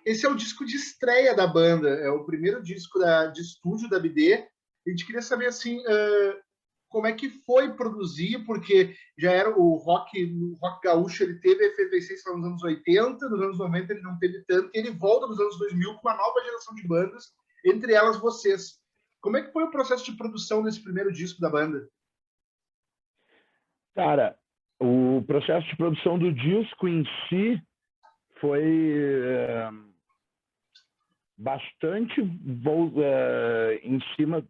Esse é o disco de estreia da banda, é o primeiro disco de estúdio da BD. A gente queria saber assim, como é que foi produzir, porque já era o rock gaúcho, ele teve a efervescência nos anos 80, nos anos 90 ele não teve tanto, e ele volta nos anos 2000 com uma nova geração de bandas, entre elas vocês. Como é que foi o processo de produção desse primeiro disco da banda? Cara, o processo de produção do disco em si foi bastante em cima,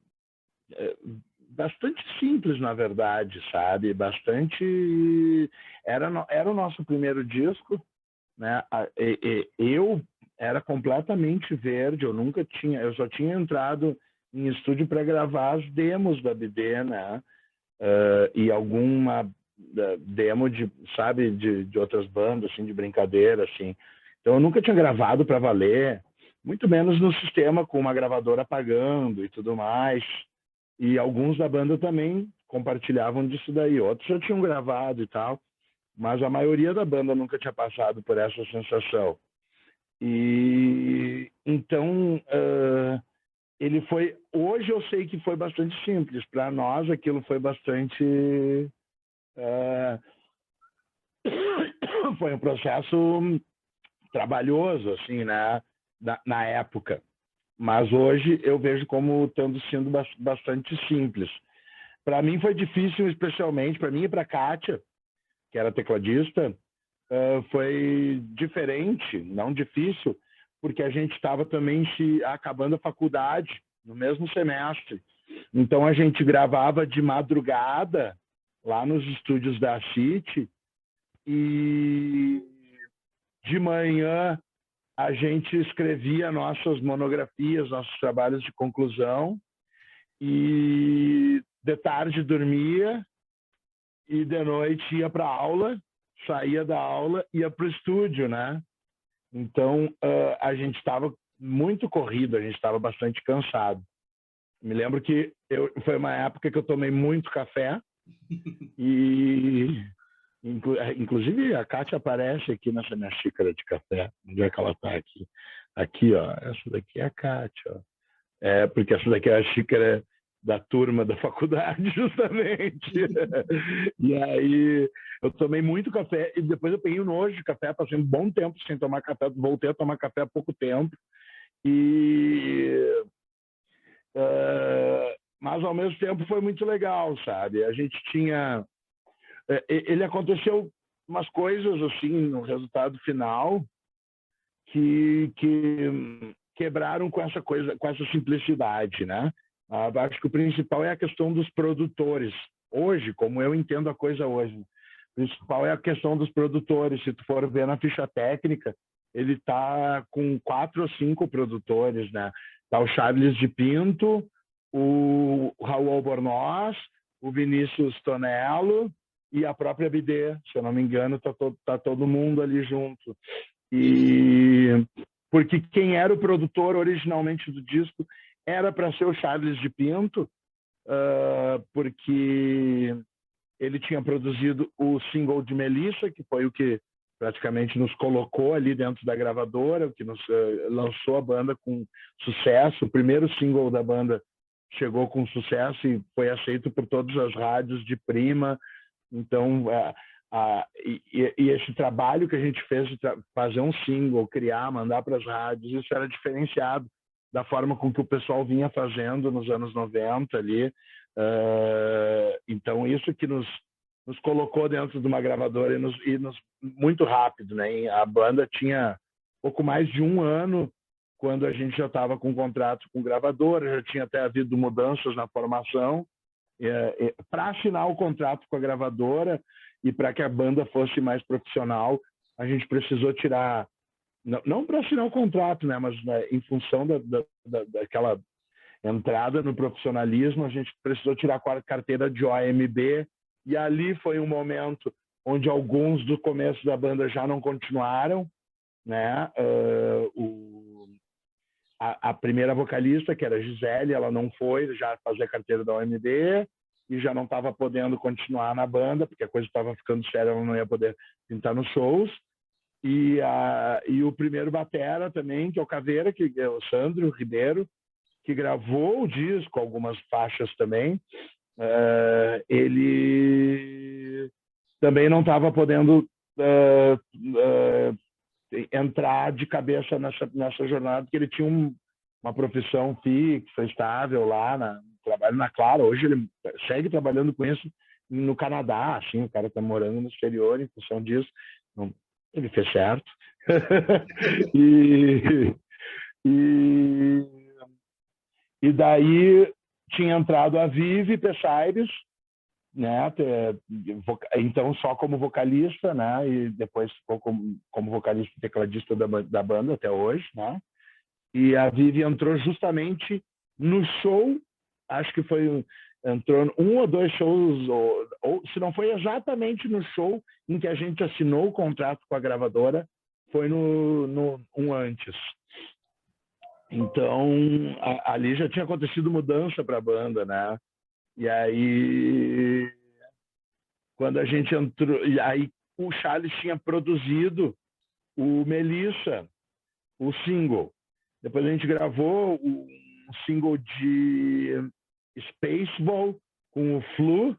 bastante simples, na verdade, sabe? Bastante... Era o nosso primeiro disco, né? Eu era completamente verde, eu só tinha entrado em estúdio para gravar as demos da BD, né? E alguma demo de outras bandas, assim, de brincadeira, assim. Então eu nunca tinha gravado para valer, muito menos no sistema com uma gravadora pagando e tudo mais. E alguns da banda também compartilhavam disso daí, outros já tinham gravado e tal, mas a maioria da banda nunca tinha passado por essa sensação. E então ele foi... Hoje eu sei que foi bastante simples. Para nós, aquilo foi bastante... foi um processo trabalhoso, assim, né? Na época. Mas hoje eu vejo como tendo sido bastante simples. Para mim foi difícil, especialmente para mim e para a Kátia, que era tecladista, foi diferente, não difícil, porque a gente estava também acabando a faculdade no mesmo semestre. Então a gente gravava de madrugada lá nos estúdios da City e de manhã a gente escrevia nossas monografias, nossos trabalhos de conclusão, e de tarde dormia e de noite ia para a aula, saía da aula, ia para o estúdio, né? Então, a gente estava muito corrido, a gente estava bastante cansado. Me lembro que foi uma época que eu tomei muito café e, inclusive, a Kátia aparece aqui nessa minha xícara de café. Onde é que ela está aqui? Aqui, ó. Essa daqui é a Kátia, ó. Porque essa daqui é a xícara da turma da faculdade, justamente. E aí eu tomei muito café e depois eu peguei um nojo de café, passei um bom tempo sem tomar café, voltei a tomar café há pouco tempo. Mas ao mesmo tempo foi muito legal, sabe? A gente tinha... Ele aconteceu umas coisas assim no resultado final que quebraram com essa coisa, com essa simplicidade, né? Acho que o principal é a questão dos produtores. Hoje, como eu entendo a coisa hoje, o principal é a questão dos produtores. Se tu for ver na ficha técnica, ele está com 4 ou 5 produtores, né? Tá o Charles de Pinto, o Raul Albornoz, o Vinícius Tonello e a própria BD. Se eu não me engano, tá todo mundo ali junto. E porque quem era o produtor originalmente do disco era para ser o Charles de Pinto, porque ele tinha produzido o single de Melissa, que foi o que praticamente nos colocou ali dentro da gravadora, o que nos lançou a banda com sucesso. O primeiro single da banda chegou com sucesso e foi aceito por todas as rádios de prima. Então, e esse trabalho que a gente fez de fazer um single, criar, mandar para as rádios, isso era diferenciado da forma com que o pessoal vinha fazendo nos anos 90 ali. Então, isso que nos colocou dentro de uma gravadora muito rápido, né? A banda tinha pouco mais de 1 ano quando a gente já estava com contrato com gravadora, já tinha até havido mudanças na formação. Para assinar o contrato com a gravadora e para que a banda fosse mais profissional, a gente precisou tirar, não para assinar o contrato, né, mas em função daquela entrada no profissionalismo, a gente precisou tirar a carteira de OMB, e ali foi um momento onde alguns do começo da banda já não continuaram, né? A primeira vocalista, que era a Gisele, ela não foi já fazer a carteira da OMB e já não estava podendo continuar na banda, porque a coisa estava ficando séria, ela não ia poder pintar nos shows. e o primeiro batera também, que é o Caveira, que é o Sandro Ribeiro, que gravou o disco, algumas faixas também. Ele também não estava podendo entrar de cabeça nessa jornada, porque ele tinha uma profissão fixa, estável lá, trabalho na Clara. Hoje ele segue trabalhando com isso no Canadá, assim, o cara está morando no exterior em função disso. Então, ele fez certo. E daí tinha entrado a Vivi Pessaires, né? Então só como vocalista, né? E depois ficou como vocalista e tecladista da banda até hoje, né? E a Vivi entrou justamente no show, acho que entrou um ou dois shows, ou se não foi exatamente no show em que a gente assinou o contrato com a gravadora, foi um antes. Então, ali já tinha acontecido mudança para a banda, né? E aí, quando a gente entrou, e aí o Charles tinha produzido o Melissa, o single. Depois a gente gravou um single de Spaceball com o Flu,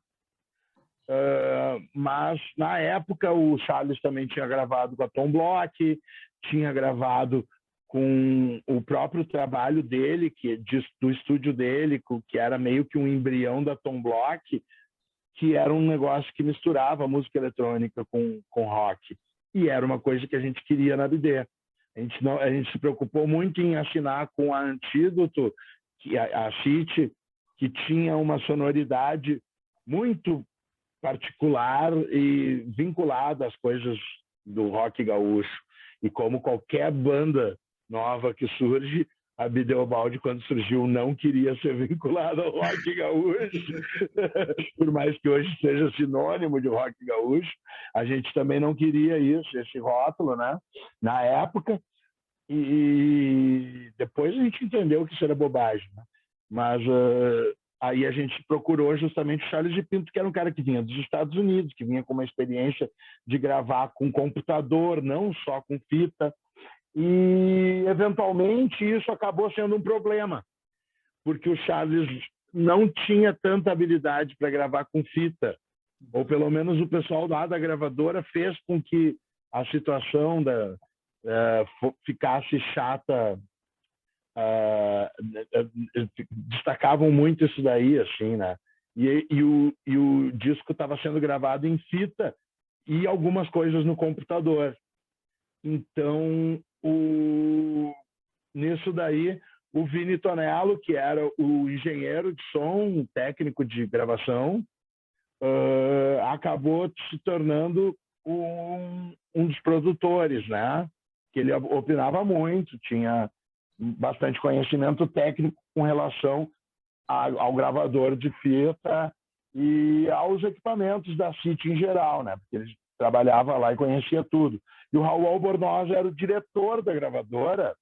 mas na época o Charles também tinha gravado com a Tom Block, tinha gravado com o próprio trabalho dele, do estúdio dele, que era meio que um embrião da Tom Block, que era um negócio que misturava música eletrônica com rock. E era uma coisa que a gente queria na BD. A gente se preocupou muito em assinar com a Antídoto, a City, que tinha uma sonoridade muito particular e vinculada às coisas do rock gaúcho. E como qualquer banda nova que surge, a Bideobaldi, quando surgiu, não queria ser vinculada ao rock gaúcho, por mais que hoje seja sinônimo de rock gaúcho, a gente também não queria isso, esse rótulo, né? Na época, e depois a gente entendeu que isso era bobagem, né? Mas aí a gente procurou justamente o Charles de Pinto, que era um cara que vinha dos Estados Unidos, que vinha com uma experiência de gravar com computador, não só com fita. E, eventualmente, isso acabou sendo um problema, porque o Charles não tinha tanta habilidade para gravar com fita, ou pelo menos o pessoal lá da gravadora fez com que a situação ficasse chata. Destacavam muito isso daí, assim, né? E o disco estava sendo gravado em fita e algumas coisas no computador. Então, nisso daí, o Vini Tonello, que era o engenheiro de som, técnico de gravação, acabou se tornando um dos produtores, né? Que ele opinava muito, tinha bastante conhecimento técnico com relação ao gravador de fita e aos equipamentos da City em geral, né? Porque ele trabalhava lá e conhecia tudo. E o Raul Albornoz era o diretor da gravadora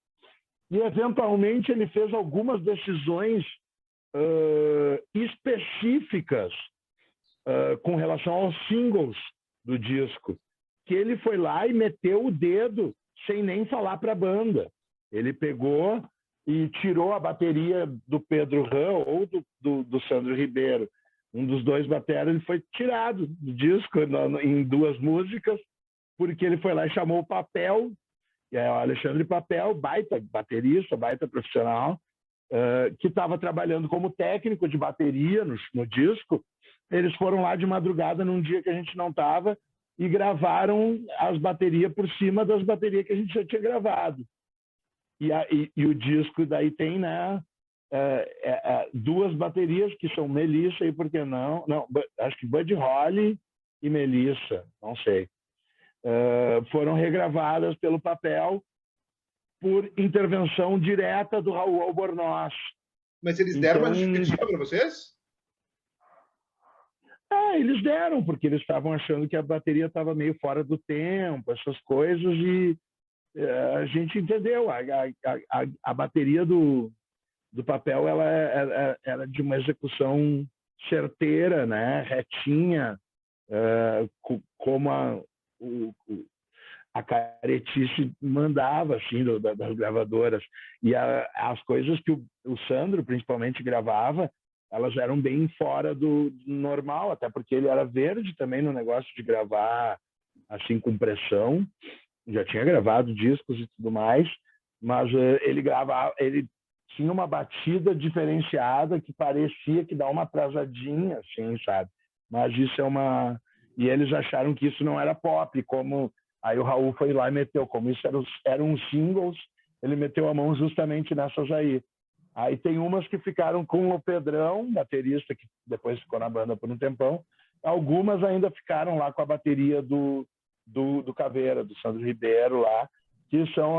e, eventualmente, ele fez algumas decisões específicas com relação aos singles do disco, que ele foi lá e meteu o dedo sem nem falar para a banda. Ele pegou e tirou a bateria do Pedro Ram ou do Sandro Ribeiro. Um dos dois bateras, ele foi tirado do disco em duas músicas, porque ele foi lá e chamou o Papel, que é o Alexandre Papel, baita baterista, baita profissional, que estava trabalhando como técnico de bateria no disco. Eles foram lá de madrugada num dia que a gente não estava e gravaram as baterias por cima das baterias que a gente já tinha gravado. E o disco daí tem, né, duas baterias que são Melissa e por que não? Não, acho que Buddy Holly e Melissa, não sei. Foram regravadas pelo Papel por intervenção direta do Raul Albornoz. Mas eles deram uma justificativa para vocês? Eles deram, porque eles estavam achando que a bateria estava meio fora do tempo, essas coisas, e a gente entendeu. A bateria do Papel ela era de uma execução certeira, né? Retinha, como a caretice mandava, assim, das gravadoras. E as coisas que o Sandro, principalmente, gravava, elas eram bem fora do normal, até porque ele era verde também no negócio de gravar, assim, com pressão. Já tinha gravado discos e tudo mais, mas ele tinha uma batida diferenciada que parecia que dá uma atrasadinha, assim, sabe? Mas isso é uma... E eles acharam que isso não era pop, como... Aí o Raul foi lá e meteu, como isso eram singles, ele meteu a mão justamente nessas aí. Aí tem umas que ficaram com o Pedrão, baterista, que depois ficou na banda por um tempão. Algumas ainda ficaram lá com a bateria do Caveira, do Sandro Ribeiro lá, que são...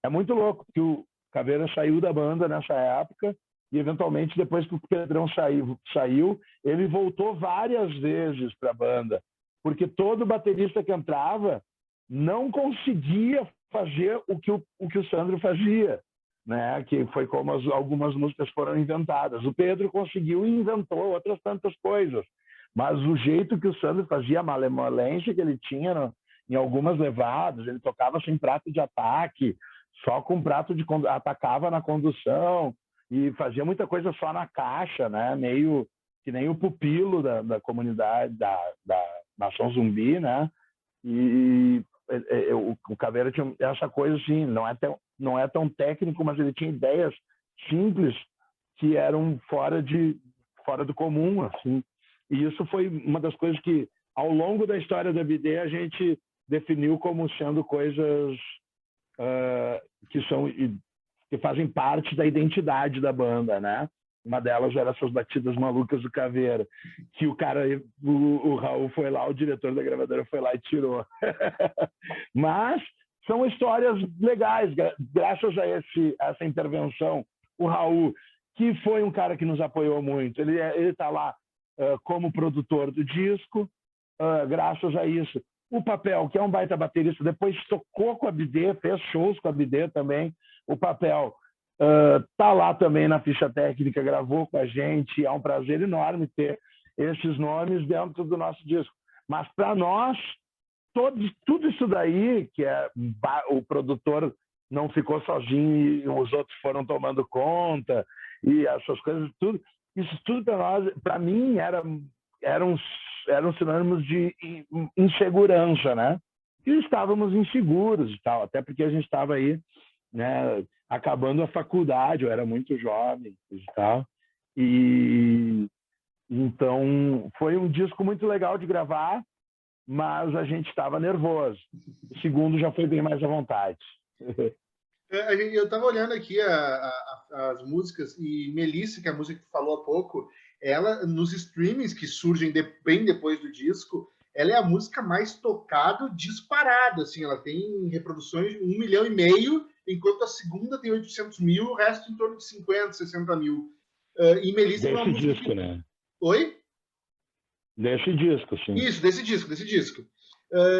É muito louco, porque o Caveira saiu da banda nessa época e, eventualmente, depois que o Pedrão saiu, ele voltou várias vezes para a banda, porque todo baterista que entrava não conseguia fazer o que o Sandro fazia, né? Que foi como algumas músicas foram inventadas. O Pedro conseguiu e inventou outras tantas coisas, mas o jeito que o Sandro fazia, a malemolência que ele tinha em algumas levadas, ele tocava sem prato de ataque, só com prato de... atacava na condução e fazia muita coisa só na caixa, né? Meio que nem o pupilo da comunidade, da Nação Zumbi, né? E o Caveira tinha essa coisa assim, não é tão técnico, mas ele tinha ideias simples que eram fora do comum, assim. E isso foi uma das coisas que, ao longo da história da BD, a gente definiu como sendo coisas que fazem parte da identidade da banda, né? Uma delas era essas batidas malucas do Caveira, que o Raul foi lá, o diretor da gravadora foi lá e tirou. Mas são histórias legais, graças a essa intervenção. O Raul, que foi um cara que nos apoiou muito, ele está lá como produtor do disco, graças a isso. O Papel, que é um baita baterista, depois tocou com a BD, fez shows com a BD também. O Papel tá lá também na ficha técnica, gravou com a gente. É um prazer enorme ter esses nomes dentro do nosso disco. Mas para nós, tudo isso daí, que o produtor não ficou sozinho e os outros foram tomando conta, e essas coisas, tudo, isso tudo para nós, para mim, eram sinônimos de insegurança, né? E estávamos inseguros e tal, até porque a gente estava aí, né, acabando a faculdade, eu era muito jovem e tal. E então foi um disco muito legal de gravar, mas a gente estava nervoso. O segundo já foi bem mais à vontade. Eu estava olhando aqui as músicas, e Melissa, que é a música que tu falou há pouco, ela, nos streamings que surgem bem depois do disco, ela é a música mais tocada disparada, assim, ela tem reproduções de 1,5 milhão, enquanto a segunda tem 800 mil, o resto em torno de 50, 60 mil. E Melissa é uma música disco, né? Oi? Desse disco, sim. Isso, desse disco.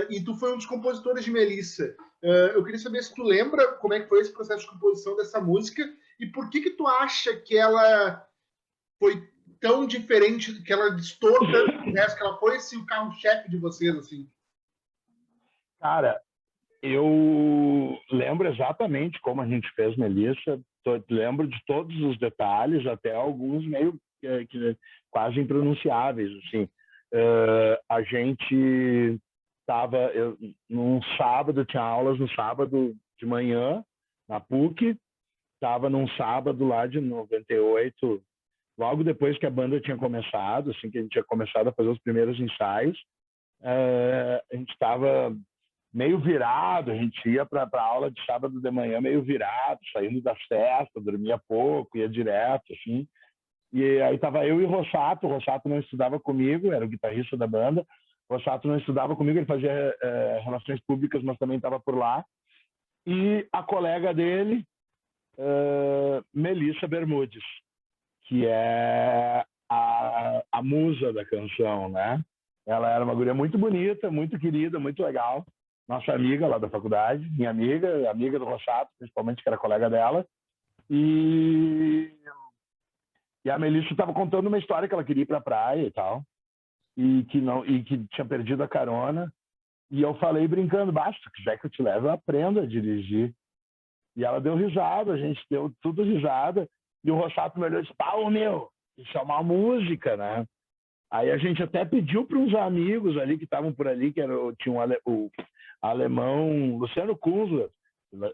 E tu foi um dos compositores de Melissa. Eu queria saber se tu lembra como é que foi esse processo de composição dessa música e por que tu acha que ela foi tão diferente, que ela distorce do resto, que ela foi assim, o carro-chefe de vocês, assim. Cara, eu lembro exatamente como a gente fez Melissa, lembro de todos os detalhes, até alguns meio que quase impronunciáveis, assim. A gente estava num sábado, tinha aulas no sábado de manhã na PUC, estava num sábado lá de 98, logo depois que a banda tinha começado, assim, que a gente tinha começado a fazer os primeiros ensaios. A gente estava meio virado, a gente ia para a aula de sábado de manhã meio virado, saindo das festas, dormia pouco, ia direto, assim. E aí tava eu e o Rossato não estudava comigo, era o guitarrista da banda, o Rossato não estudava comigo, ele fazia relações públicas, mas também estava por lá. E a colega dele, Melissa Bermudes, que é a musa da canção, né? Ela era uma guria muito bonita, muito querida, muito legal. Nossa amiga lá da faculdade, minha amiga do Rossato, principalmente, que era colega dela. E a Melissa estava contando uma história que ela queria ir para a praia e tal, e que tinha perdido a carona. E eu falei brincando, basta, se quiser que eu te leve, eu aprendo a dirigir. E ela deu risada, a gente deu tudo risada. E o Rossato me olhou e disse, pau, meu, isso é uma música, né? Aí a gente até pediu para uns amigos ali que estavam por ali, que era, tinha o alemão Luciano Kunzler,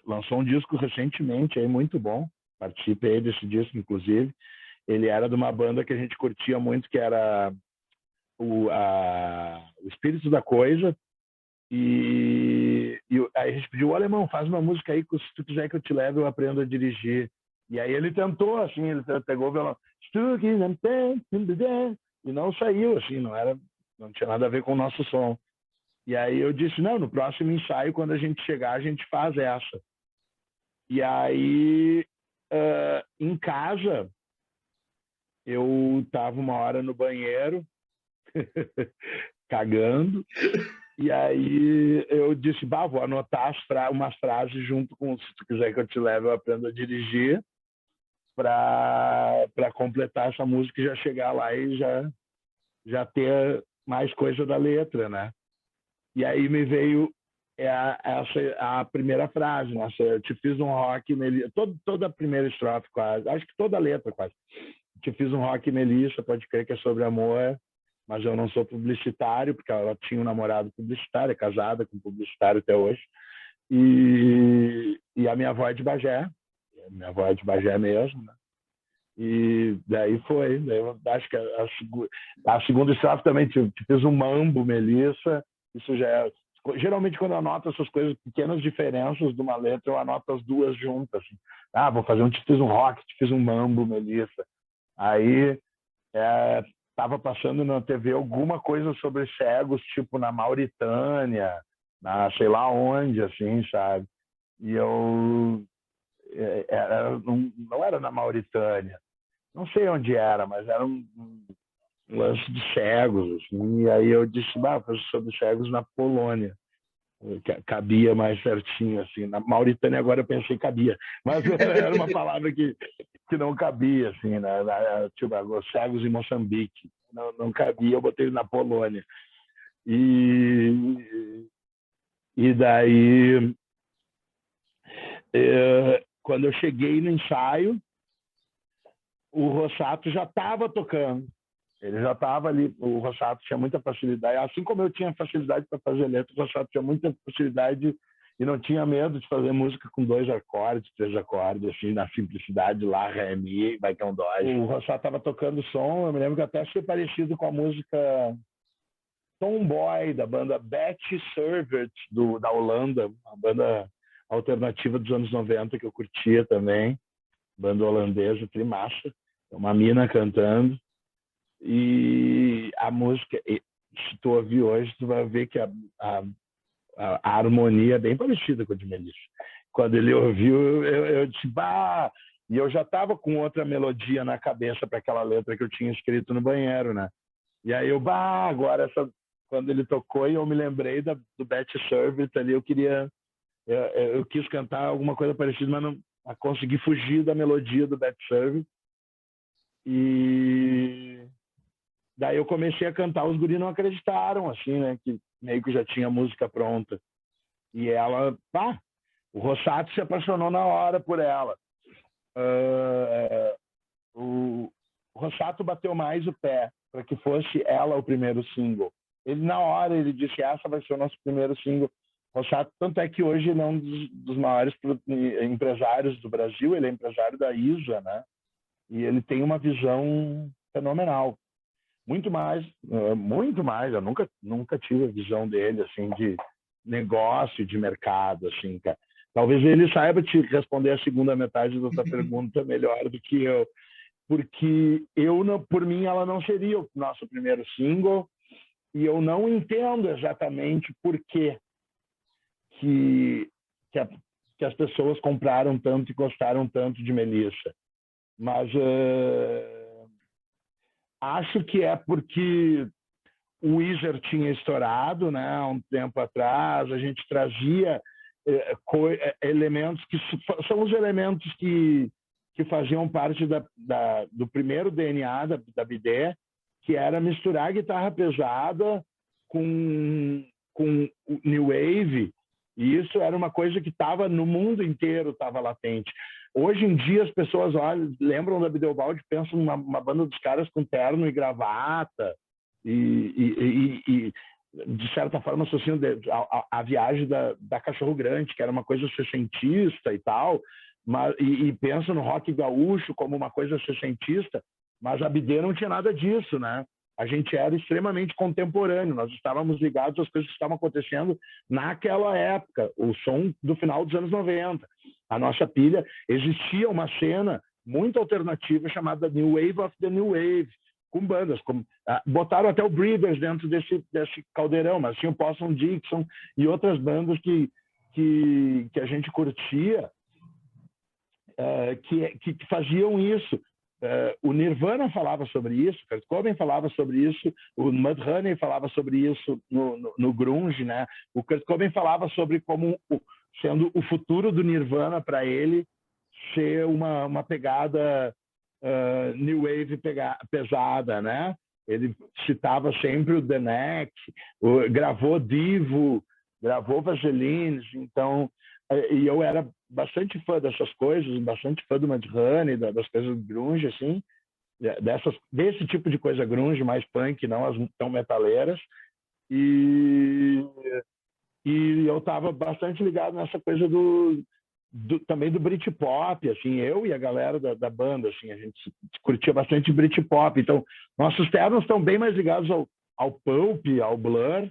lançou um disco recentemente, aí muito bom, participei desse disco, inclusive. Ele era de uma banda que a gente curtia muito, que era o Espírito da Coisa. E aí a gente pediu, o alemão, faz uma música aí, se tu quiser que eu te leve, eu aprendo a dirigir. E aí ele tentou, assim, ele pegou o violão, e não saiu, assim, não tinha nada a ver com o nosso som. E aí eu disse, não, no próximo ensaio, quando a gente chegar, a gente faz essa. E aí, em casa, eu tava uma hora no banheiro, cagando, e aí eu disse, vou anotar umas frases junto com, se tu quiser que eu te leve, eu aprendo a dirigir, para completar essa música e já chegar lá e já ter mais coisa da letra, né? E aí me veio a primeira frase, né? Eu te fiz um rock, Melissa, toda a primeira estrofe quase, acho que toda a letra quase. Te fiz um rock, Melissa, pode crer que é sobre amor, mas eu não sou publicitário, porque ela tinha um namorado publicitário, é casada com publicitário até hoje. E a minha avó é de Bagé, minha avó é de Bagé mesmo, né? E daí foi. Daí eu acho que a segunda estrofe também te fiz um mambo, Melissa. Isso já é. Geralmente, quando eu anoto essas coisas, pequenas diferenças de uma letra, eu anoto as duas juntas. Assim. Vou fazer te fiz um rock, te fiz um mambo, Melissa. Aí estava passando na TV alguma coisa sobre cegos, tipo na Mauritânia, na sei lá onde, assim, sabe? E eu não era na Mauritânia, não sei onde era, mas era um lance de cegos, assim, e aí eu disse, sobre cegos na Polônia, cabia mais certinho, assim, na Mauritânia agora eu pensei que cabia, mas era uma palavra que não cabia, assim, né? Tipo, cegos em Moçambique, não cabia, eu botei na Polônia, e daí quando eu cheguei no ensaio, o Rossato já estava tocando. Ele já estava ali, o Rossato tinha muita facilidade, assim como eu tinha facilidade para fazer letra, o Rossato tinha muita facilidade e não tinha medo de fazer música com 2 acordes, 3 acordes, assim, na simplicidade, lá, ré, mi, vai que é um dó. O Rossato estava tocando som, eu me lembro que até achei parecido com a música Tomboy, da banda Betty Servet, da Holanda, uma banda alternativa dos anos 90 que eu curtia também, banda holandesa, trimassa, uma mina cantando. E a música, se tu ouvir hoje, tu vai ver que a harmonia é bem parecida com a de Melissa. Quando ele ouviu, eu disse, e eu já estava com outra melodia na cabeça para aquela letra que eu tinha escrito no banheiro, né? E aí eu, agora quando ele tocou e eu me lembrei do Betty Servet ali, eu quis cantar alguma coisa parecida, mas não consegui fugir da melodia do Betty Servet. E daí eu comecei a cantar, os guris não acreditaram, assim, né? Que meio que já tinha música pronta. E ela, o Rossato se apaixonou na hora por ela. O Rossato bateu mais o pé para que fosse ela o primeiro single. Ele, na hora, ele disse, essa vai ser o nosso primeiro single. Rossato, tanto é que hoje ele é um dos maiores empresários do Brasil, ele é empresário da ISA, né? E ele tem uma visão fenomenal. Muito mais, eu nunca tive a visão dele, assim, de negócio, de mercado, assim, cara. Talvez ele saiba te responder a segunda metade da tua pergunta melhor do que eu, porque por mim, ela não seria o nosso primeiro single, e eu não entendo exatamente por que as pessoas compraram tanto e gostaram tanto de Melissa. Mas acho que é porque o Weezer tinha estourado, né, há um tempo atrás, a gente trazia elementos que são os elementos que faziam parte do primeiro DNA da BD, que era misturar guitarra pesada com com o New Wave, e isso era uma coisa que estava no mundo inteiro, estava latente. Hoje em dia as pessoas olham, lembram da Bideobaldi, pensam numa banda dos caras com terno e gravata, e de certa forma associam a viagem da Cachorro Grande, que era uma coisa sessentista e tal, e pensam no rock gaúcho como uma coisa sessentista, mas a BD não tinha nada disso, né? A gente era extremamente contemporâneo, nós estávamos ligados às coisas que estavam acontecendo naquela época, o som do final dos anos 90. A nossa pilha, existia uma cena muito alternativa chamada New Wave of the New Wave, com bandas, botaram até o Breeders dentro desse caldeirão, mas tinha o Possum Dixon e outras bandas que a gente curtia, que faziam isso. O Nirvana falava sobre isso, o Kurt Cobain falava sobre isso, o Mudhoney falava sobre isso no grunge, né? O Kurt Cobain falava sobre como sendo o futuro do Nirvana para ele ser uma pegada new wave pesada, né? Ele citava sempre o The Knack, gravou Divo, gravou Vaselines, então, e eu era bastante fã dessas coisas, bastante fã do Mudhoney, das coisas grunge, assim, desse tipo de coisa grunge, mais punk, não as tão metaleiras, e eu estava bastante ligado nessa coisa também do Britpop, assim, eu e a galera da banda, assim, a gente curtia bastante Britpop, então nossos ternos estão bem mais ligados ao Pulp, ao Blur,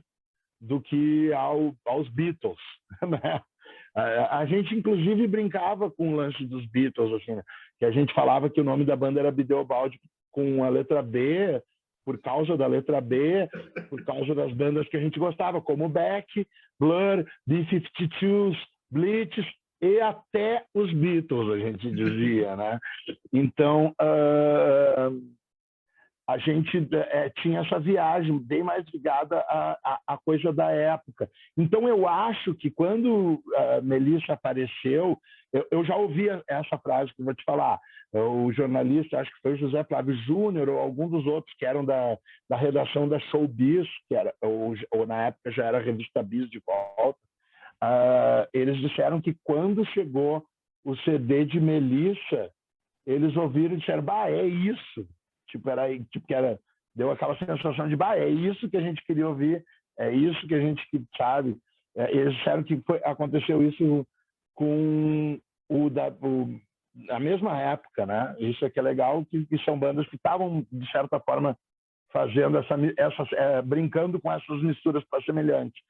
do que aos Beatles, né? A gente, inclusive, brincava com o lance dos Beatles, assim, né? Que a gente falava que o nome da banda era Bideobaldi com a letra B, por causa da letra B, por causa das bandas que a gente gostava, como Beck, Blur, B-52s, Blitz e até os Beatles, a gente dizia, né? Então, a gente tinha essa viagem bem mais ligada à coisa da época. Então, eu acho que quando a Melissa apareceu, eu já ouvi essa frase que eu vou te falar. O jornalista, acho que foi o José Flávio Júnior ou algum dos outros que eram da redação da Showbiz, que era, ou na época já era a revista Biz de volta, eles disseram que quando chegou o CD de Melissa, eles ouviram e disseram, bah, é isso. Deu aquela sensação de, bah, é isso que a gente queria ouvir, é isso que a gente sabe. Eles disseram que aconteceu isso com a mesma época, né? Isso é que é legal, que são bandas que estavam, de certa forma, fazendo brincando com essas misturas semelhantes,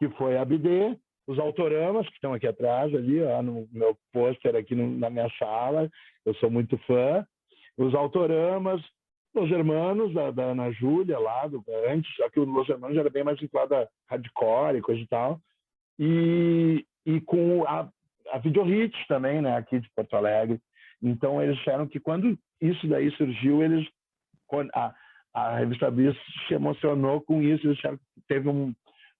que foi a BD, os Autoramas, que estão aqui atrás, ali, ó, no meu pôster aqui na minha sala, eu sou muito fã, os Autoramas, Los Hermanos, da Ana Júlia, lá, antes, só que o Los Hermanos era bem mais vinculado a hardcore e coisa e tal, e com a Video Hits também, né, aqui de Porto Alegre. Então, eles disseram que quando isso daí surgiu, a revista Bis se emocionou com isso, eles disseram que teve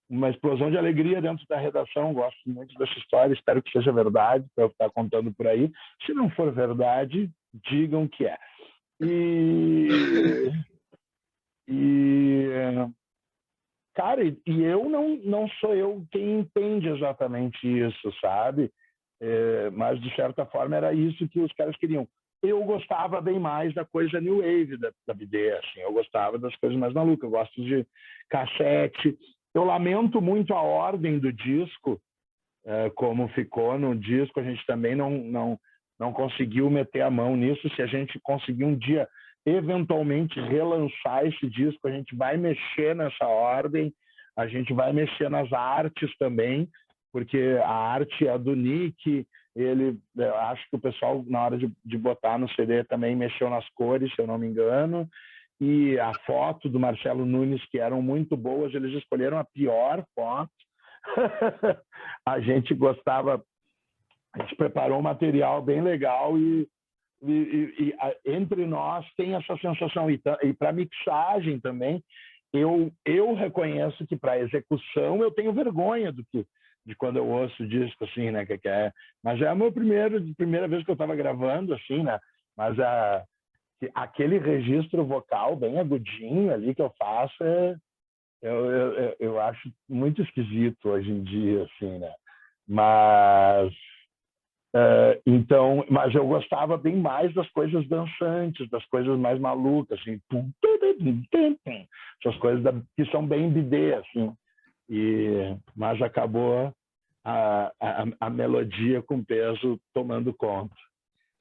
uma explosão de alegria dentro da redação. Gosto muito dessa história, espero que seja verdade, para eu estar contando por aí. Se não for verdade, digam que é. Cara, e eu não sou eu quem entende exatamente isso, sabe? Mas, de certa forma, era isso que os caras queriam. Eu gostava bem mais da coisa New Wave da BD, assim. Eu gostava das coisas mais malucas. Eu gosto de cassete. Eu lamento muito a ordem do disco, como ficou no disco. A gente também não conseguiu meter a mão nisso. Se a gente conseguir um dia, eventualmente, relançar esse disco, a gente vai mexer nessa ordem, a gente vai mexer nas artes também, porque a arte é do Nick, acho que o pessoal, na hora de botar no CD, também mexeu nas cores, se eu não me engano, e a foto do Marcelo Nunes, que eram muito boas, eles escolheram a pior foto. A gente gostava, a gente preparou um material bem legal e entre nós tem essa sensação. E para mixagem também, eu reconheço que para execução eu tenho vergonha de quando eu ouço o disco, assim, né? Mas é a primeira vez que eu estava gravando, assim, né? Mas aquele registro vocal bem agudinho ali que eu faço eu acho muito esquisito hoje em dia, assim, né? Mas então, mas eu gostava bem mais das coisas dançantes, das coisas mais malucas, assim, essas coisas que são bem bidê, assim. Mas acabou a melodia com peso tomando conta.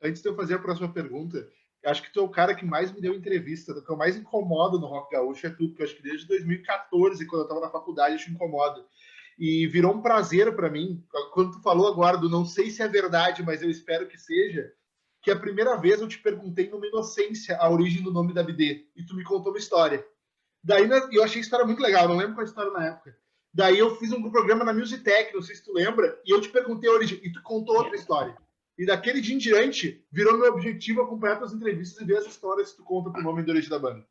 Antes de eu fazer a próxima pergunta, acho que tu é o cara que mais me deu entrevista, do que eu mais incomodo no Rock Gaúcho é tu, porque eu acho que desde 2014, quando eu estava na faculdade, eu te incomodo. E virou um prazer para mim, quando tu falou agora do não sei se é verdade, mas eu espero que seja, que a primeira vez eu te perguntei numa inocência a origem do nome da BD, e tu me contou uma história. Daí eu achei a história muito legal, não lembro qual a história na época. Daí eu fiz um programa na Musitech, não sei se tu lembra, e eu te perguntei a origem, e tu contou outra história. E daquele dia em diante, virou meu objetivo acompanhar tuas entrevistas e ver as histórias que tu conta pro nome e da origem da banda.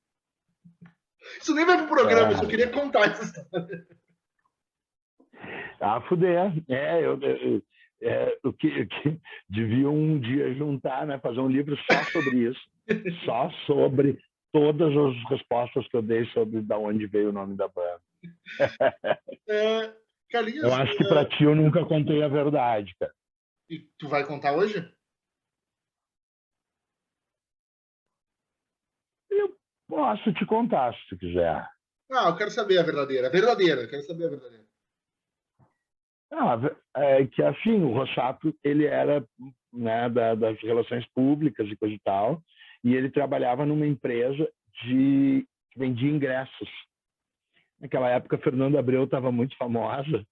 Isso nem vai pro programa, eu só queria contar essa história. Fuder. O que deviam um dia juntar, né? Fazer um livro só sobre isso. Só sobre todas as respostas que eu dei sobre de onde veio o nome da banda. Carlinhos, eu acho que para ti eu nunca contei a verdade, cara. E tu vai contar hoje? Eu posso te contar, se tu quiser. Eu quero saber a verdadeira. A verdadeira, eu quero saber a verdadeira. Que assim, o Rossato, ele era, né, das relações públicas e coisa e tal, e ele trabalhava numa empresa que vendia ingressos. Naquela época, a Fernanda Abreu estava muito famosa,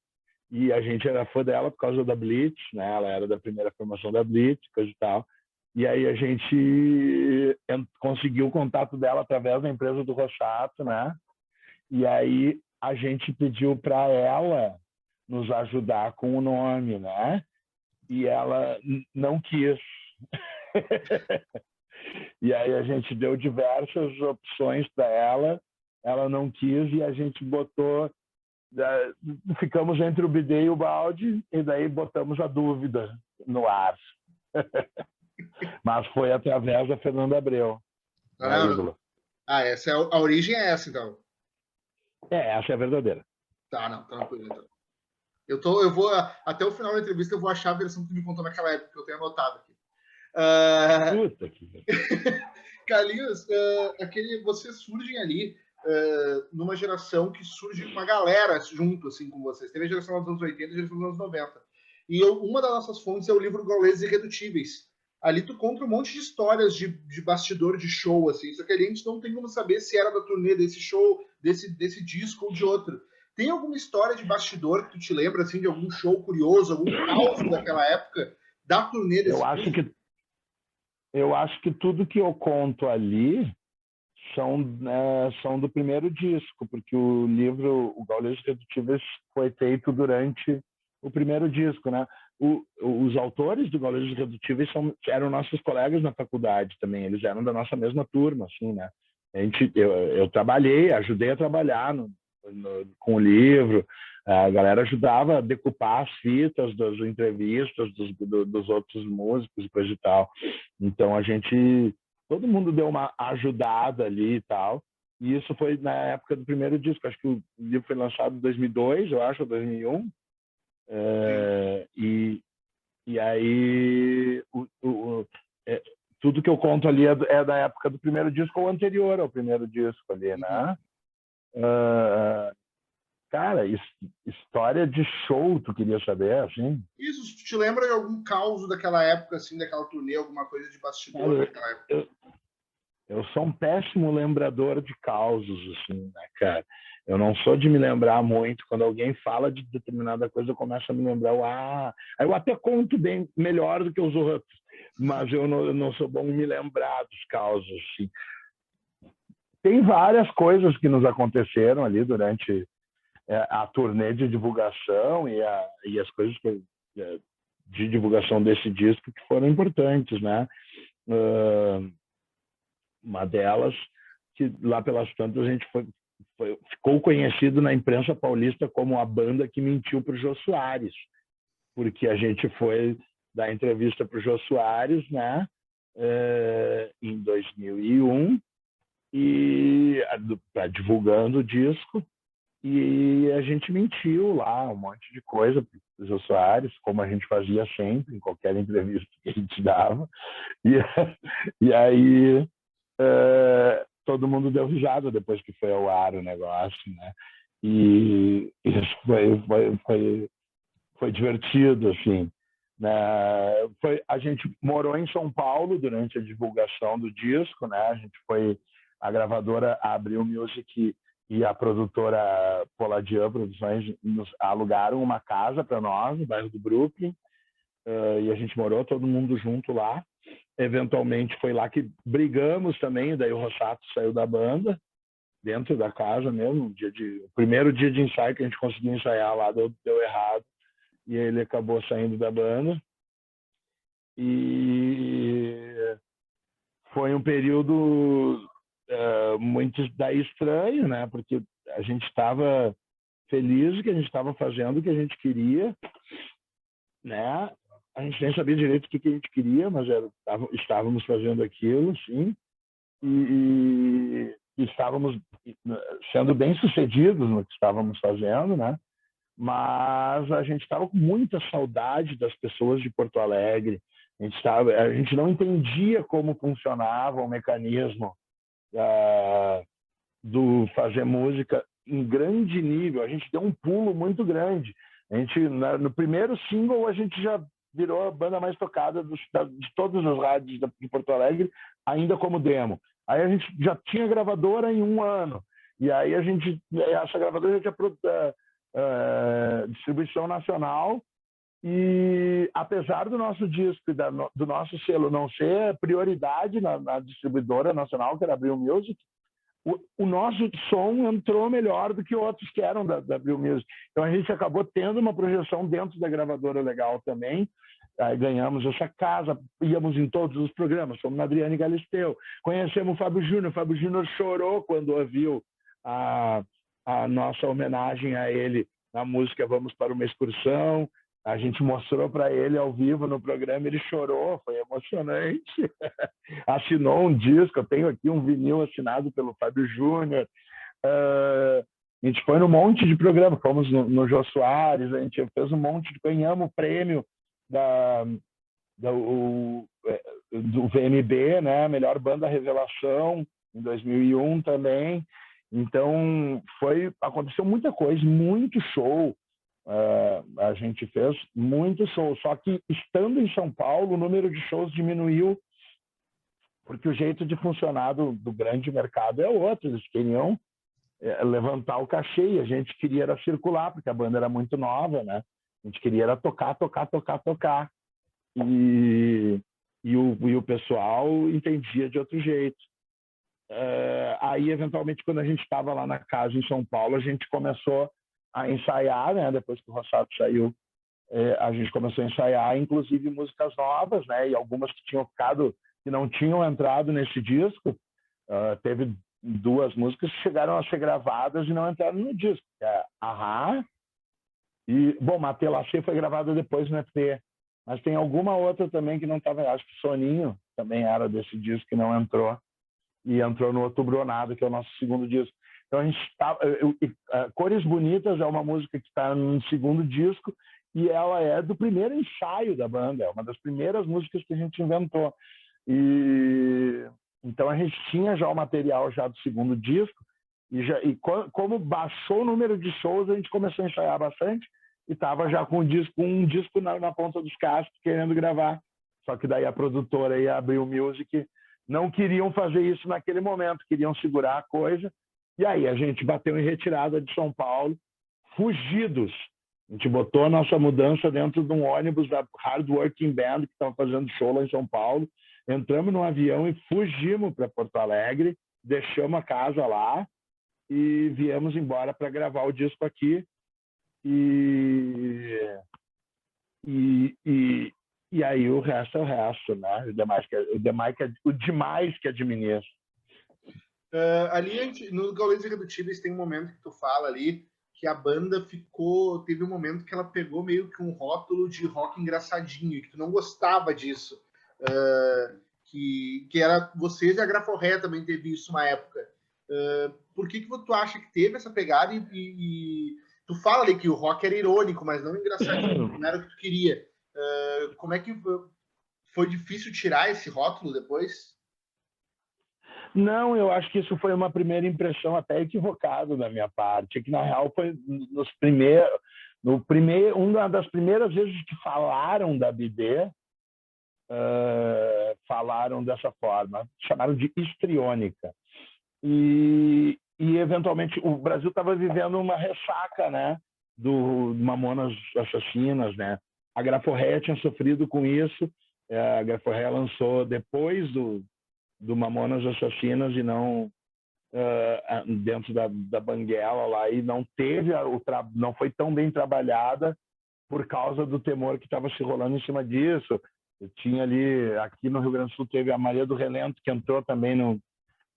e a gente era fã dela por causa da Blitz, né? Ela era da primeira formação da Blitz, coisa e tal. E aí a gente conseguiu o contato dela através da empresa do Rossato, né? E aí a gente pediu para ela nos ajudar com o nome, né? E ela não quis. E aí a gente deu diversas opções para ela não quis e a gente botou, ficamos entre o bidê e o balde e daí botamos a dúvida no ar. Mas foi através da Fernanda Abreu. Essa é a origem é essa, então. Essa é a verdadeira. Tá, não, tranquilo, então. Eu vou, até o final da entrevista, eu vou achar a versão que tu me contou naquela época, que eu tenho anotado aqui. Puta que... Carlinhos, vocês surgem ali numa geração que surge uma galera junto, assim, com vocês. Teve a geração dos anos 80 e a geração dos anos 90. E uma das nossas fontes é o livro Gauleses Irredutíveis. Ali tu conta um monte de histórias de bastidor de show, assim, só que ali a gente não tem como saber se era da turnê desse show, desse disco ou de outro. Tem alguma história de bastidor que tu te lembra, assim, de algum show curioso, algum caos daquela época, da turnê desse disco? Eu acho que tudo que eu conto ali são do primeiro disco, porque o livro, o Gauleses Irredutíveis, foi feito durante o primeiro disco, né? Os autores do Gauleses Irredutíveis eram nossos colegas na faculdade também, eles eram da nossa mesma turma, assim, né? Eu trabalhei, ajudei a trabalhar com o livro, a galera ajudava a decupar as fitas das entrevistas dos outros músicos e coisa e tal. Então todo mundo deu uma ajudada ali e tal. E isso foi na época do primeiro disco. Acho que o livro foi lançado em 2002, eu acho, ou 2001. E aí tudo que eu conto ali é da época do primeiro disco ou anterior ao primeiro disco ali, né? Cara, história de show, tu queria saber, assim? Isso, se tu te lembra de algum caos daquela época, assim, daquela turnê, alguma coisa de bastidor daquela época? Eu sou um péssimo lembrador de causos, assim, né, cara? Eu não sou de me lembrar muito. Quando alguém fala de determinada coisa, eu começo a me lembrar. Aí eu até conto bem melhor do que os outros, mas eu não sou bom em me lembrar dos causos, assim. Tem várias coisas que nos aconteceram ali durante a turnê de divulgação e as coisas de divulgação desse disco que foram importantes, né? Uma delas, que lá pelas tantas a gente ficou conhecido na imprensa paulista como a banda que mentiu para o Jô Soares, porque a gente foi dar entrevista para o Jô Soares, né? Em 2001, divulgando o disco, E a gente mentiu lá um monte de coisa para os usuários, como a gente fazia sempre, em qualquer entrevista que a gente dava. E, e aí todo mundo deu risada depois que foi ao ar o negócio, né? E isso foi divertido, assim. Né? A gente morou em São Paulo durante a divulgação do disco, né? A gravadora Abril Music e a produtora Poladian Produções nos alugaram uma casa para nós no bairro do Brooklyn, e a gente morou todo mundo junto lá. Eventualmente foi lá que brigamos também, daí o Rossato saiu da banda, dentro da casa mesmo. O primeiro dia de ensaio que a gente conseguiu ensaiar lá deu errado, e ele acabou saindo da banda. E foi um período muito daí estranho, né? Porque a gente estava feliz que a gente estava fazendo o que a gente queria, né? A gente nem sabia direito o que a gente queria, mas estávamos fazendo aquilo, sim, e estávamos sendo bem-sucedidos no que estávamos fazendo, né? Mas a gente estava com muita saudade das pessoas de Porto Alegre. A gente não entendia como funcionava o mecanismo do fazer música em grande nível. A gente deu um pulo muito grande. No primeiro single, a gente já virou a banda mais tocada de todas as rádios de Porto Alegre, ainda como demo. Aí a gente já tinha gravadora em 1 ano. E aí essa gravadora já tinha distribuição nacional. E apesar do nosso disco e do nosso selo não ser prioridade na distribuidora nacional, que era a Abril Music, o nosso som entrou melhor do que outros que eram da Abril Music. Então a gente acabou tendo uma projeção dentro da gravadora legal também. Aí ganhamos essa casa, íamos em todos os programas, fomos na Adriane Galisteu, conhecemos o Fábio Júnior. O Fábio Júnior chorou quando ouviu a nossa homenagem a ele na música Vamos para uma Excursão. A gente mostrou para ele ao vivo no programa, ele chorou, foi emocionante. Assinou um disco, eu tenho aqui um vinil assinado pelo Fábio Júnior. A gente foi num monte de programa, fomos no Jô Soares, a gente fez um monte ganhamos o prêmio do VMB, né? Melhor Banda Revelação, em 2001 também. Então, aconteceu muita coisa, muito show. A gente fez muito show, só que estando em São Paulo, o número de shows diminuiu, porque o jeito de funcionar do grande mercado é outro. Eles queriam levantar o cachê, e a gente queria era circular, porque a banda era muito nova, né? A gente queria era tocar. E o pessoal entendia de outro jeito. Aí, eventualmente, quando a gente estava lá na casa em São Paulo, a gente começou a ensaiar, né? Depois que o Rossato saiu, a gente começou a ensaiar, inclusive músicas novas, né? E algumas que não tinham entrado nesse disco. Teve 2 músicas que chegaram a ser gravadas e não entraram no disco, que é Ahá e, bom, Matê Lachê foi gravada depois no EP, mas tem alguma outra também que não estava, acho que Soninho também era desse disco que não entrou, e entrou no Outubro Nada, que é o nosso segundo disco. Então a gente Cores Bonitas é uma música que está no segundo disco, e ela é do primeiro ensaio da banda, é uma das primeiras músicas que a gente inventou. E então a gente tinha já o material já do segundo disco, como baixou o número de shows, a gente começou a ensaiar bastante, e estava já com um disco na ponta dos cascos, querendo gravar. Só que daí a produtora e a Abril Music não queriam fazer isso naquele momento, queriam segurar a coisa. E aí a gente bateu em retirada de São Paulo, fugidos. A gente botou a nossa mudança dentro de um ônibus da Hard Working Band, que estava fazendo show lá em São Paulo. Entramos num avião e fugimos para Porto Alegre, deixamos a casa lá e viemos embora para gravar o disco aqui. E aí o resto é o resto, né? O demais que administra. Ali no Gaules Irredutíveis tem um momento que tu fala ali que a banda teve um momento que ela pegou meio que um rótulo de rock engraçadinho, e que tu não gostava disso. Que era vocês, e a Graforré também teve isso uma época. Por que tu acha que teve essa pegada e tu fala ali que o rock era irônico, mas não engraçadinho, não era o que tu queria. Como é que foi difícil tirar esse rótulo depois? Não, eu acho que isso foi uma primeira impressão até equivocada da minha parte, que na real foi uma das primeiras vezes que falaram da BD, falaram dessa forma, chamaram de histriônica. E eventualmente o Brasil estava vivendo uma ressaca, né, do Mamonas Assassinas, né? A Graforré tinha sofrido com isso. A Graforré lançou depois do Mamonas Assassinas e não dentro da Banguela lá, e não teve não foi tão bem trabalhada por causa do temor que estava se rolando em cima disso. Eu tinha ali, aqui no Rio Grande do Sul, teve a Maria do Relento, que entrou também no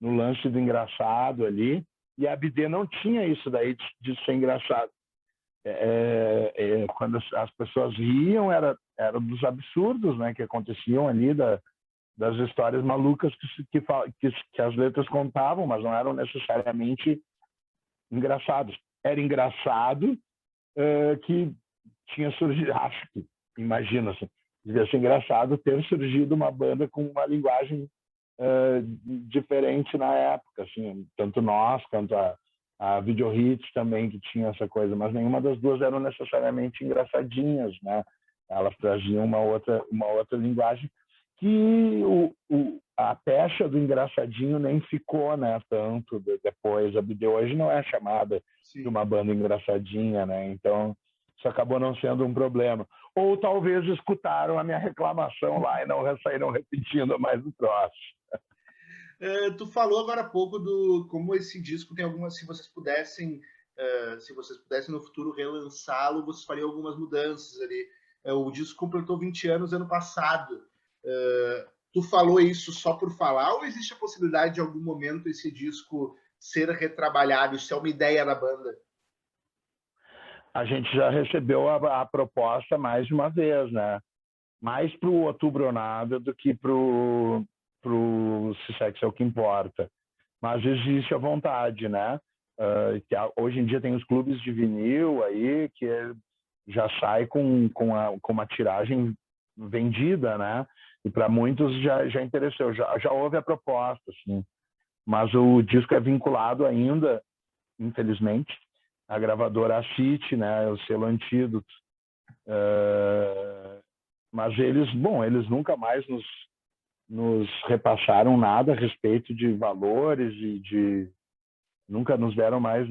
lance do engraçado ali, e a BD não tinha isso daí de ser engraçado. Quando as pessoas riam, era dos absurdos, né, que aconteciam ali, das histórias malucas que as letras contavam, mas não eram necessariamente engraçados. Era engraçado que tinha surgido, acho que, imagina assim, devia ser engraçado ter surgido uma banda com uma linguagem diferente na época, assim, tanto nós quanto a Video Hits também, que tinha essa coisa, mas nenhuma das duas eram necessariamente engraçadinhas, né? Elas traziam uma outra linguagem que a pecha do engraçadinho nem ficou, né, tanto depois. A BD hoje não é chamada de uma banda engraçadinha, né? Então isso acabou não sendo um problema. Ou talvez escutaram a minha reclamação lá e não saíram repetindo mais o troço. Tu falou agora há pouco do como esse disco tem algumas, se vocês pudessem no futuro relançá-lo, vocês fariam algumas mudanças ali. O disco completou 20 anos ano passado. Tu falou isso só por falar, ou existe a possibilidade de algum momento esse disco ser retrabalhado? Isso é uma ideia da banda? A gente já recebeu a proposta mais de uma vez, né? Mais para o Outubro ou Nada do que para o Se Sexo é o que Importa. Mas existe a vontade, né? Hoje em dia tem os clubes de vinil aí que já sai com uma tiragem vendida, né? E para muitos já interessou, já houve a proposta, assim. Mas o disco é vinculado ainda, infelizmente, à gravadora City, né? O selo Antídoto. Mas eles nunca mais nos repassaram nada a respeito de valores e nunca nos deram mais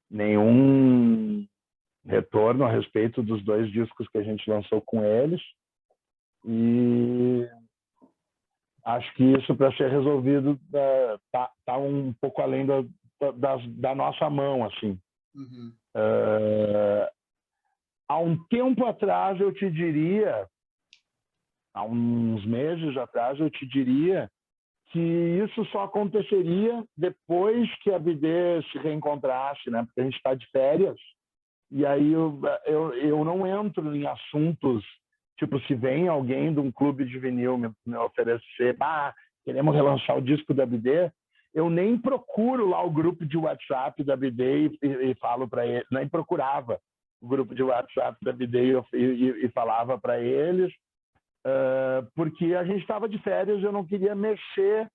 nenhum retorno a respeito dos 2 discos que a gente lançou com eles. E acho que isso, para ser resolvido, tá um pouco além da nossa mão, assim. Uhum. Há um tempo atrás, eu te diria, há uns meses atrás, eu te diria que isso só aconteceria depois que a BD se reencontrasse, né? Porque a gente está de férias, e aí eu não entro em assuntos, tipo, se vem alguém de um clube de vinil me oferecer, queremos relançar o disco da BD, eu nem procuro lá o grupo de WhatsApp da BD e falo para ele, nem procurava o grupo de WhatsApp da BD e falava para eles, porque a gente estava de férias e eu não queria mexer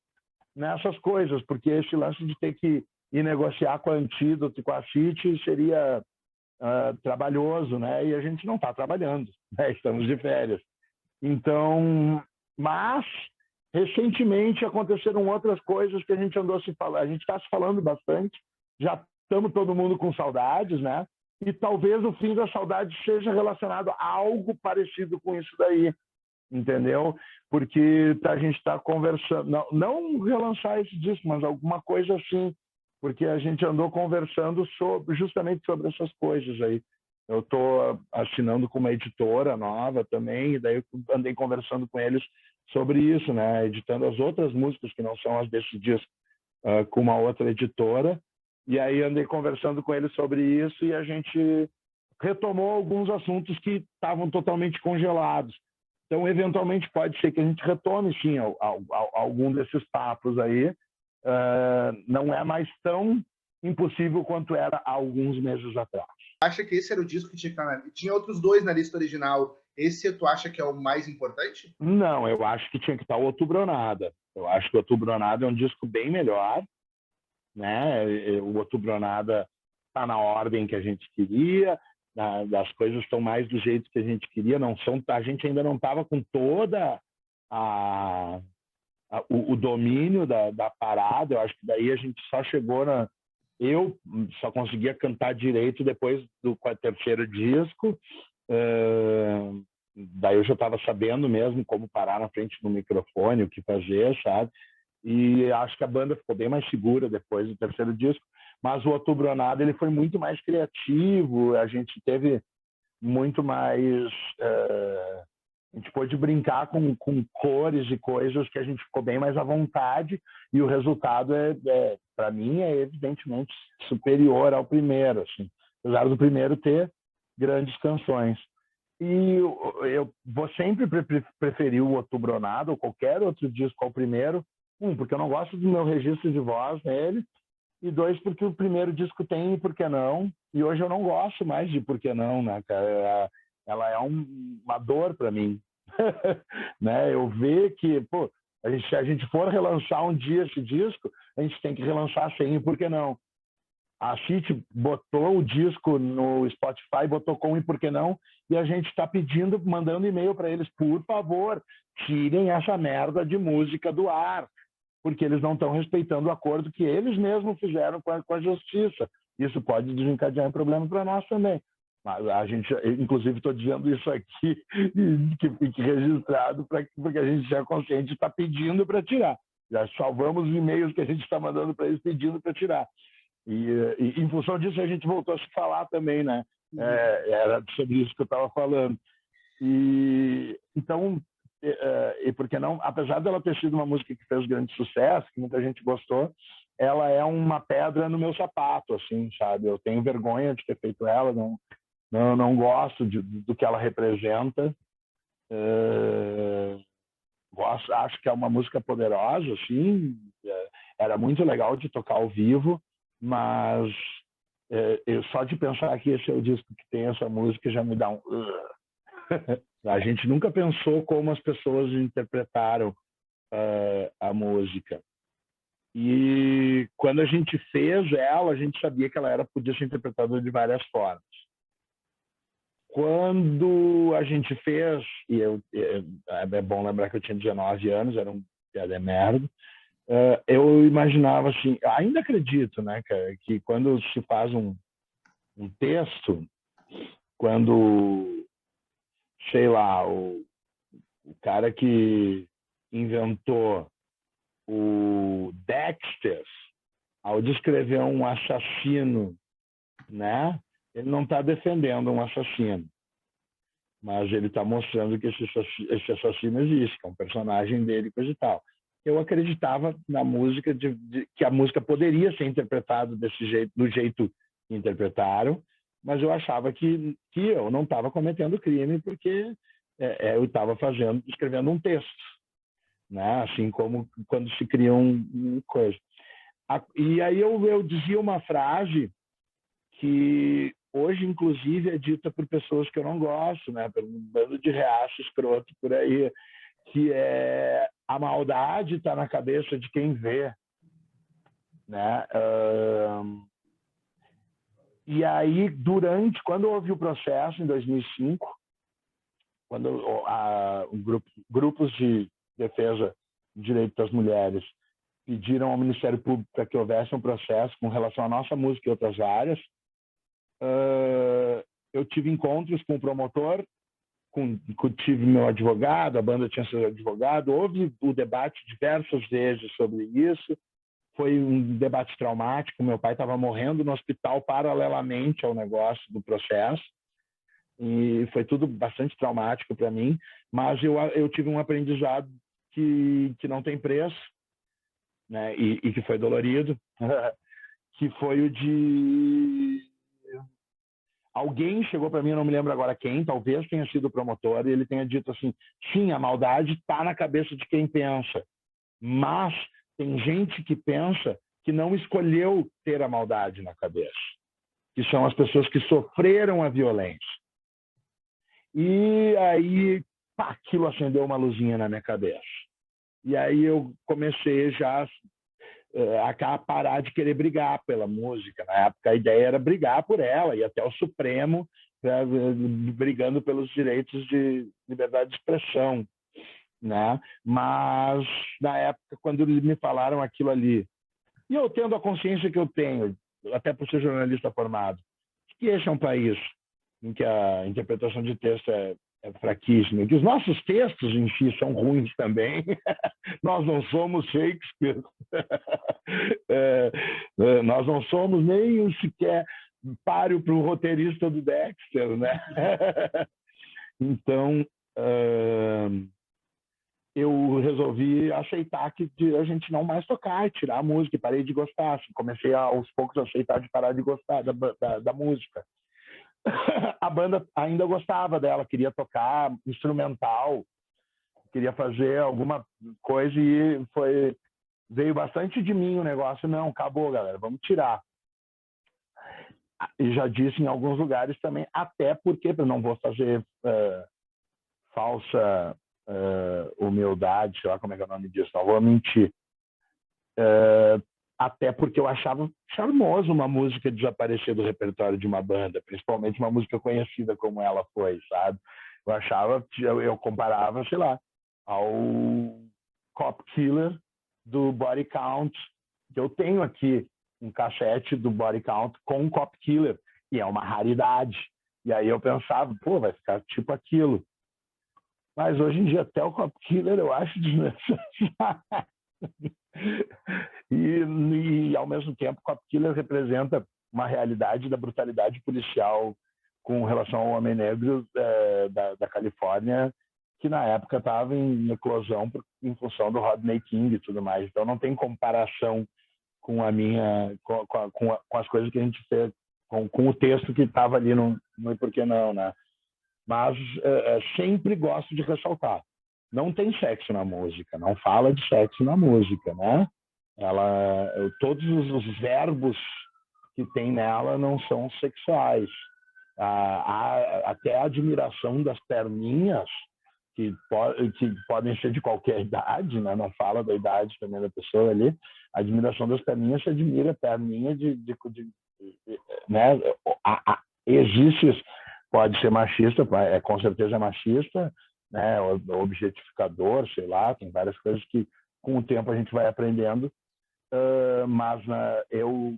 nessas coisas, porque esse lance de ter que ir negociar com a Antídoto e com a City seria trabalhoso, né? E a gente não está trabalhando, né? Estamos de férias. Então, mas recentemente aconteceram outras coisas que a gente andou se falando, a gente está se falando bastante, já estamos todo mundo com saudades, né? E talvez o fim da saudade seja relacionado a algo parecido com isso daí, entendeu? Porque a gente está conversando, não relançar esse disco, mas alguma coisa assim, porque a gente andou conversando justamente sobre essas coisas aí. Eu estou assinando com uma editora nova também, e daí eu andei conversando com eles sobre isso, né? Editando as outras músicas que não são as desse disco, com uma outra editora, e aí andei conversando com eles sobre isso e a gente retomou alguns assuntos que estavam totalmente congelados. Então, eventualmente, pode ser que a gente retome, sim, algum desses papos aí, não é mais tão impossível quanto era há alguns meses atrás. Acha que esse era o disco que tinha que estar na... Tinha outros dois na lista original. Esse tu acha que é o mais importante? Não, eu acho que tinha que estar o Outubro Nada. Eu acho que o Outubro Nada é um disco bem melhor, né? O Outubro Nada está na ordem que a gente queria, as coisas estão mais do jeito que a gente queria, não são, a gente ainda não estava com toda o domínio da parada. Eu acho que daí a gente só chegou eu só conseguia cantar direito depois do terceiro disco. Daí eu já estava sabendo mesmo como parar na frente do microfone, o que fazer, sabe? E acho que a banda ficou bem mais segura depois do terceiro disco. Mas o Outubro Nada, ele foi muito mais criativo, a gente teve muito mais... a gente pôde brincar com cores e coisas que a gente ficou bem mais à vontade, e o resultado, para mim, é evidentemente superior ao primeiro, assim, apesar do primeiro ter grandes canções. E eu vou sempre preferir o Outubro Nada ou qualquer outro disco ao primeiro, porque eu não gosto do meu registro de voz nele, e dois, porque o primeiro disco tem Por Que Não, e hoje eu não gosto mais de Por Que Não, né, cara? Ela é uma dor para mim. Né? Eu vejo que, pô, se a gente for relançar um dia esse disco, a gente tem que relançar sem Por Que Não. A City botou o disco no Spotify, botou com Por Que Não, e a gente está pedindo, mandando e-mail para eles, por favor, tirem essa merda de música do ar, porque eles não estão respeitando o acordo que eles mesmos fizeram com a justiça. Isso pode desencadear um problema para nós também. Mas a gente, inclusive, estou dizendo isso aqui, que fique registrado, porque a gente já é consciente de estar pedindo para tirar. Já salvamos os e-mails que a gente está mandando para eles pedindo para tirar. E em função disso, a gente voltou a se falar também, né? Era sobre isso que eu estava falando. E então, e por que não? Apesar dela ter sido uma música que fez grande sucesso, que muita gente gostou, ela é uma pedra no meu sapato, assim, sabe? Eu tenho vergonha de ter feito ela, não gosto do que ela representa. Acho que é uma música poderosa, assim. Era muito legal de tocar ao vivo, mas só de pensar que esse é o disco que tem essa música já me dá um... A gente nunca pensou como as pessoas interpretaram a música. E quando a gente fez ela, a gente sabia que ela podia ser interpretada de várias formas. Quando a gente fez, e é bom lembrar que eu tinha 19 anos, era um piada merda, eu imaginava assim, ainda acredito, né, cara, que quando se faz um texto, quando, sei lá, o cara que inventou o Dexter, ao descrever um assassino, né, ele não está defendendo um assassino, mas ele está mostrando que esse assassino existe, que é um personagem dele, coisa e tal. Eu acreditava na música, que a música poderia ser interpretada desse jeito, do jeito que interpretaram, mas eu achava que eu não estava cometendo crime, porque eu estava escrevendo um texto, né? Assim como quando se cria uma coisa. E aí eu dizia uma frase que hoje, inclusive, é dita por pessoas que eu não gosto, né? Por um bando de reaço escroto por aí, que é: a maldade está na cabeça de quem vê, né? E aí, quando houve o processo, em 2005, quando grupos de defesa do direito das mulheres pediram ao Ministério Público para que houvesse um processo com relação à nossa música e outras áreas, eu tive encontros com o promotor, tive meu advogado, a banda tinha seu advogado, houve o debate diversas vezes sobre isso. Foi um debate traumático, meu pai estava morrendo no hospital paralelamente ao negócio do processo, e foi tudo bastante traumático para mim, mas eu tive um aprendizado que não tem preço, né? E que foi dolorido, que foi o de... Alguém chegou para mim, eu não me lembro agora quem, talvez tenha sido o promotor, e ele tenha dito assim: sim, a maldade está na cabeça de quem pensa, mas tem gente que pensa que não escolheu ter a maldade na cabeça, que são as pessoas que sofreram a violência. E aí, pá, aquilo acendeu uma luzinha na minha cabeça. E aí eu comecei já a parar de querer brigar pela música. Na época a ideia era brigar por ela, ir até o Supremo, brigando pelos direitos de liberdade de expressão, né? Mas na época, quando me falaram aquilo ali, e eu tendo a consciência que eu tenho, até por ser jornalista formado, que esse é um país em que a interpretação de texto é fraquíssima, que os nossos textos em si são ruins também. Nós não somos Shakespeare. Nós não somos nem sequer páreo para o roteirista do Dexter, né? Então, eu resolvi aceitar que a gente não mais tocar, tirar a música, e parei de gostar. Assim, comecei aos poucos a aceitar de parar de gostar da música. A banda ainda gostava dela, queria tocar instrumental, queria fazer alguma coisa, e veio bastante de mim o negócio. Não, acabou, galera, vamos tirar. E já disse em alguns lugares também, até porque eu não vou fazer falsa humildade, sei lá como é que é o nome disso, não vou mentir. Até porque eu achava charmoso uma música desaparecer do repertório de uma banda, principalmente uma música conhecida como ela foi, sabe? Eu comparava, sei lá, ao Cop Killer do Body Count, que eu tenho aqui um cassete do Body Count com Cop Killer, e é uma raridade. E aí eu pensava, pô, vai ficar tipo aquilo. Mas hoje em dia até o Cop Killer eu acho desnecessário. E ao mesmo tempo, Cop Killer representa uma realidade da brutalidade policial com relação ao homem negro da Califórnia, que na época estava em eclosão em função do Rodney King e tudo mais. Então não tem comparação com com as coisas que a gente fez, com o texto que estava ali no E Por Que Não, né? Mas sempre gosto de ressaltar, não tem sexo na música, não fala de sexo na música, né? Todos os verbos que tem nela não são sexuais. Até a admiração das perninhas, que podem ser de qualquer idade, né? Não fala da idade também da pessoa ali. A admiração das perninhas se admira perninha né? Existe isso. Pode ser machista, com certeza é machista, né? Objetificador, sei lá, tem várias coisas que com o tempo a gente vai aprendendo. Mas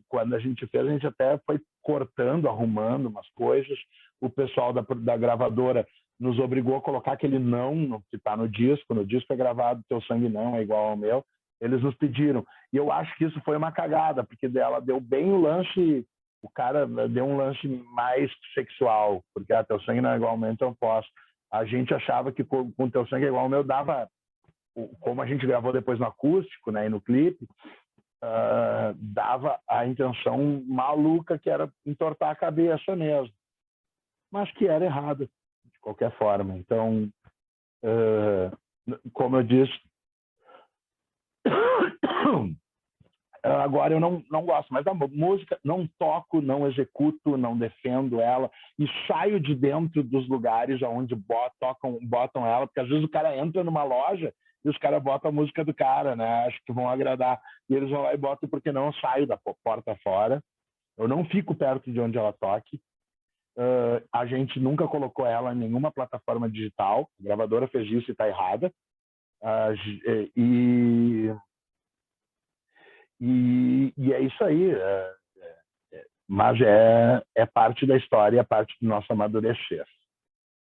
quando a gente fez, a gente até foi cortando, arrumando umas coisas. O pessoal da gravadora nos obrigou a colocar aquele não que está no disco é gravado Teu Sangue Não é Igual ao Meu. Eles nos pediram, e eu acho que isso foi uma cagada, porque ela deu bem o lance, o cara deu um lance mais sexual, porque Teu Sangue Não é Igual ao Meu, então eu posso. A gente achava que com Teu Sangue é Igual ao Meu dava, como a gente gravou depois no acústico, né, e no clipe, dava a intenção maluca, que era entortar a cabeça mesmo, mas que era errada de qualquer forma. Então, como eu disse, agora eu não gosto mais da música, não toco, não executo, não defendo ela, e saio de dentro dos lugares onde botam ela, porque às vezes o cara entra numa loja e os caras botam a música do cara, né? Acho que vão agradar. E eles vão lá e botam, porque não, eu saio da porta fora. Eu não fico perto de onde ela toque. A gente nunca colocou ela em nenhuma plataforma digital. A gravadora fez isso e está errada. E é isso aí. Mas é parte da história, é parte do nosso amadurecer.